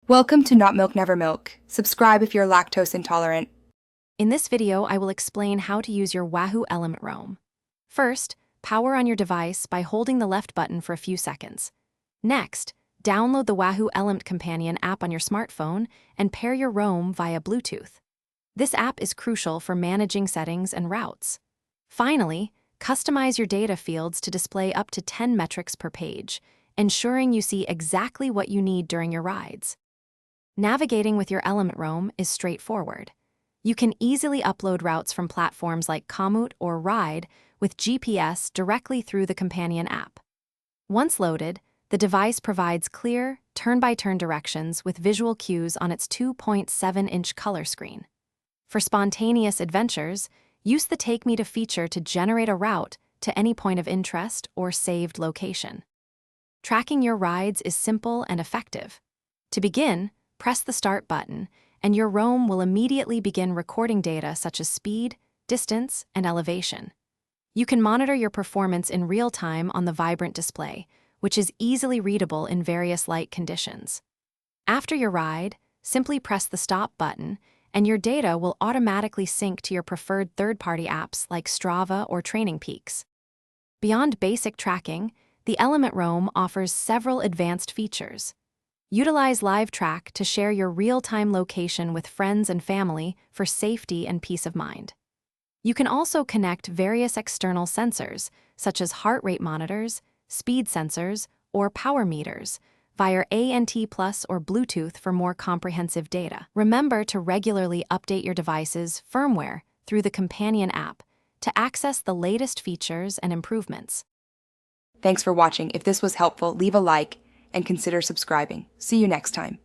Welcome to Not Milk Never Milk. Subscribe if you're lactose intolerant. In this video, I will explain how to use your Wahoo ELEMNT ROAM. First, power on your device by holding the left button for a few seconds. Next, download the Wahoo ELEMNT Companion app on your smartphone and pair your ROAM via Bluetooth. This app is crucial for managing settings and routes. Finally, customize your data fields to display up to 10 metrics per page, ensuring you see exactly what you need during your rides. Navigating with your ELEMNT ROAM is straightforward. You can easily upload routes from platforms like Komoot or Ride with GPS directly through the companion app. Once loaded, the device provides clear, turn-by-turn directions with visual cues on its 2.7-inch color screen. For spontaneous adventures, use the Take Me to feature to generate a route to any point of interest or saved location. Tracking your rides is simple and effective. To begin, press the Start button, and your ROAM will immediately begin recording data such as speed, distance, and elevation. You can monitor your performance in real time on the vibrant display, which is easily readable in various light conditions. After your ride, simply press the Stop button, and your data will automatically sync to your preferred third-party apps like Strava or Training Peaks. Beyond basic tracking, the ELEMNT ROAM offers several advanced features. Utilize Live Track to share your real-time location with friends and family for safety and peace of mind. You can also connect various external sensors, such as heart rate monitors, speed sensors, or power meters, via ANT Plus or Bluetooth for more comprehensive data. Remember to regularly update your device's firmware through the companion app to access the latest features and improvements. Thanks for watching. If this was helpful, leave a like and consider subscribing. See you next time.